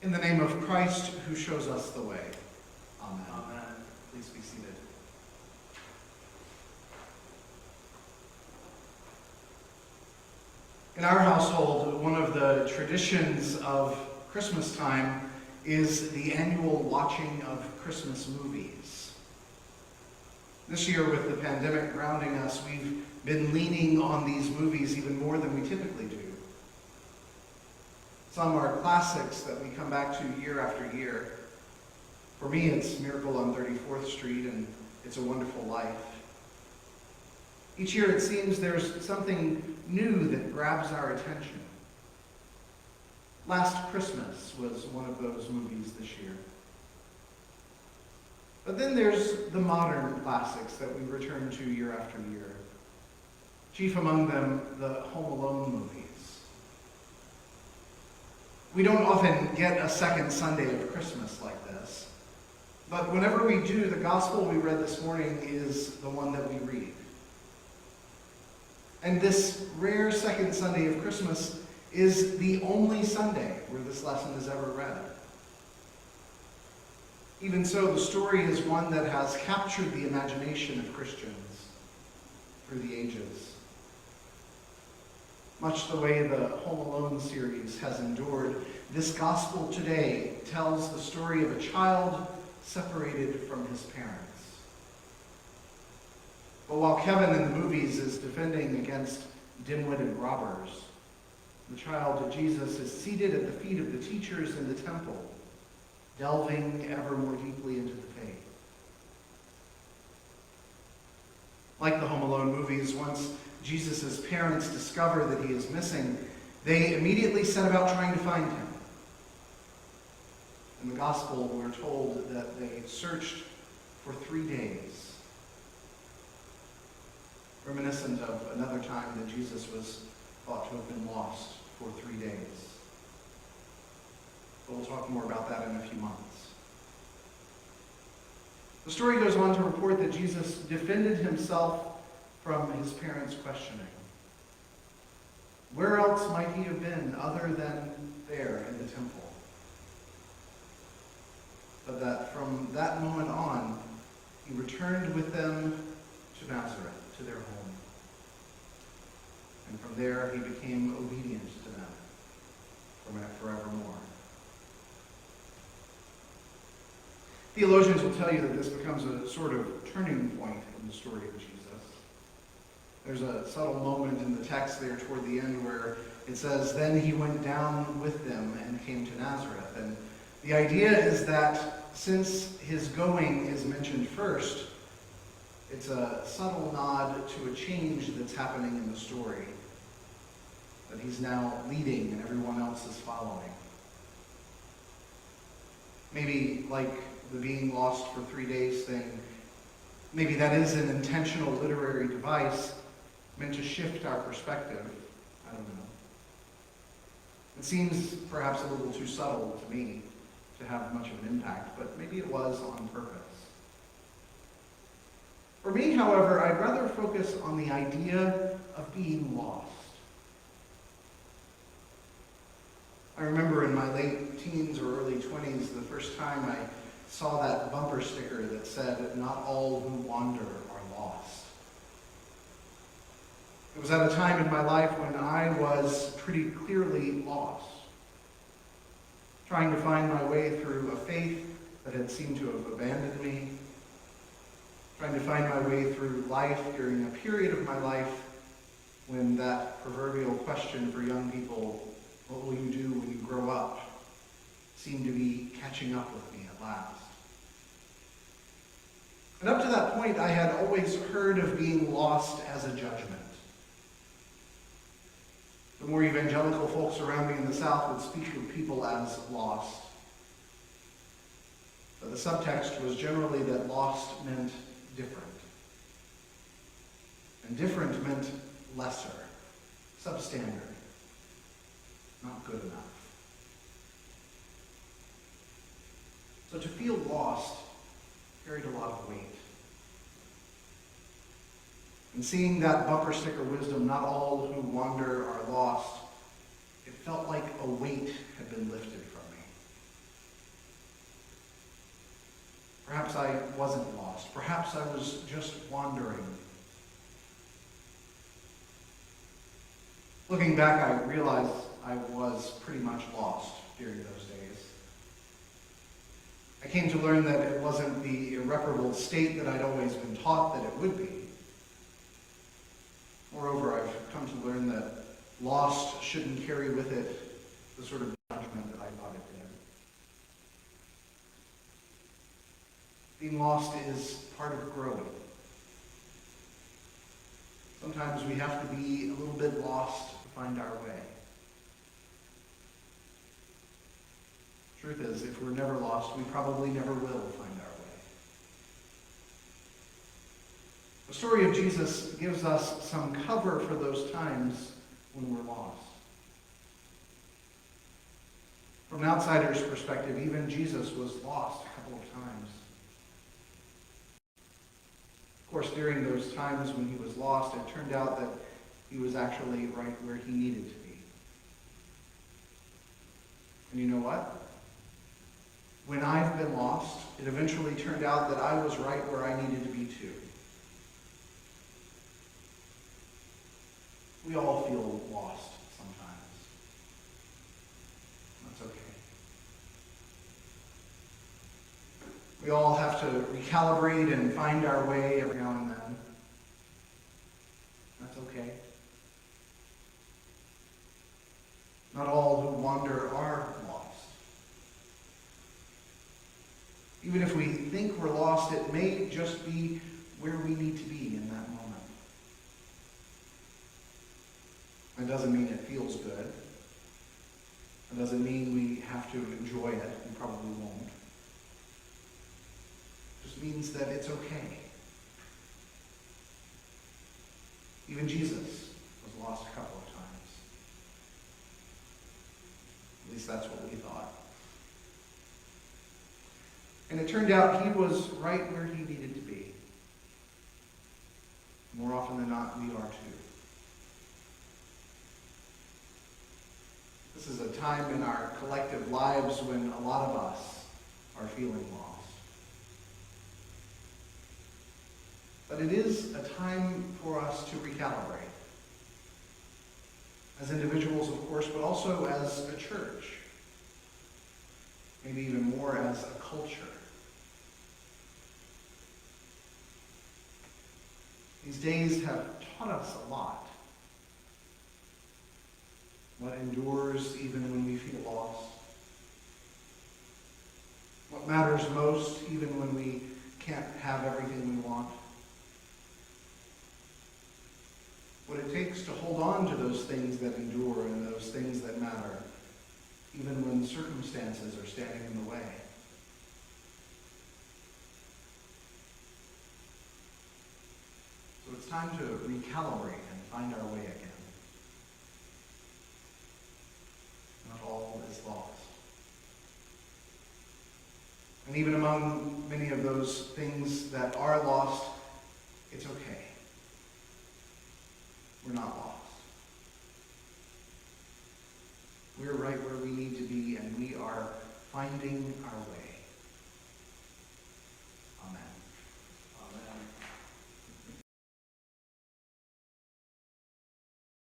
In the name of Christ, who shows us the way. Amen. Amen. Please be seated. In our household, one of the traditions of Christmas time is the annual watching of Christmas movies. This year, with the pandemic grounding us, we've been leaning on these movies even more than we typically do. Some are classics that we come back to year after year. For me, it's Miracle on 34th Street and It's a Wonderful Life. Each year it seems there's something new that grabs our attention. Last Christmas was one of those movies this year. But then there's the modern classics that we return to year after year. Chief among them, the Home Alone movies. We don't often get a second Sunday of Christmas like this, but whenever we do, the gospel we read this morning is the one that we read. And this rare second Sunday of Christmas is the only Sunday where this lesson is ever read. Even so, the story is one that has captured the imagination of Christians through the ages. Much the way the Home Alone series has endured, this gospel today tells the story of a child separated from his parents. But while Kevin in the movies is defending against dim-witted robbers, the child Jesus is seated at the feet of the teachers in the temple, delving ever more deeply into the faith. Like the Home Alone movies, once Jesus' parents discover that he is missing, they immediately set about trying to find him. In the gospel, we're told that they searched for 3 days, reminiscent of another time that Jesus was thought to have been lost for 3 days. But we'll talk more about that in a few months. The story goes on to report that Jesus defended himself from his parents' questioning. Where else might he have been other than there in the temple? But that from that moment on, he returned with them to Nazareth, to their home. And from there, he became obedient to them forevermore. Theologians will tell you that this becomes a sort of turning point in the story of Jesus. There's a subtle moment in the text there toward the end where it says, "Then he went down with them and came to Nazareth." And the idea is that since his going is mentioned first, it's a subtle nod to a change that's happening in the story, that he's now leading and everyone else is following. Maybe like the being lost for 3 days thing, maybe that is an intentional literary device meant to shift our perspective. I don't know. It seems perhaps a little too subtle to me to have much of an impact, but maybe it was on purpose. For me, however, I'd rather focus on the idea of being lost. I remember in my late teens or early 20s, the first time I saw that bumper sticker that said, "Not all who wander are lost." It was at a time in my life when I was pretty clearly lost, trying to find my way through a faith that had seemed to have abandoned me, trying to find my way through life during a period of my life when that proverbial question for young people, "What will you do when you grow up?" seemed to be catching up with me at last. And up to that point, I had always heard of being lost as a judgment. The more evangelical folks around me in the South would speak of people as lost. But the subtext was generally that lost meant different. And different meant lesser, substandard, not good enough. So to feel lost carried a lot of weight. And seeing that bumper sticker wisdom, "Not all who wander are lost," it felt like a weight had been lifted from me. Perhaps I wasn't lost. Perhaps I was just wandering. Looking back, I realize I was pretty much lost during those days. I came to learn that it wasn't the irreparable state that I'd always been taught that it would be. Moreover, I've come to learn that lost shouldn't carry with it the sort of judgment that I thought it did. Being lost is part of growing. Sometimes we have to be a little bit lost to find our way. Truth is, if we're never lost, we probably never will find our way. The story of Jesus gives us some cover for those times when we're lost. From an outsider's perspective, even Jesus was lost a couple of times. Of course, during those times when he was lost, it turned out that he was actually right where he needed to be. And you know what? When I've been lost, it eventually turned out that I was right where I needed to be too. We all feel lost sometimes. That's okay. We all have to recalibrate and find our way every now and then. That's okay. Not all who wander are lost. Even if we think we're lost, it may just be where we need to be in that moment. That doesn't mean it feels good. That doesn't mean we have to enjoy it. We probably won't. It just means that it's okay. Even Jesus was lost a couple of times. At least that's what we thought. And it turned out he was right where he needed to be. More often than not, we are too. This is a time in our collective lives when a lot of us are feeling lost. But it is a time for us to recalibrate. As individuals, of course, but also as a church. Maybe even more as a culture. These days have taught us a lot. What endures even when we feel lost. What matters most even when we can't have everything we want. What it takes to hold on to those things that endure and those things that matter, even when circumstances are standing in the way. So it's time to recalibrate and find our way again. Not all is lost. And even among many of those things that are lost, it's okay. We're not lost. We're right where we need to be, and we are finding our way.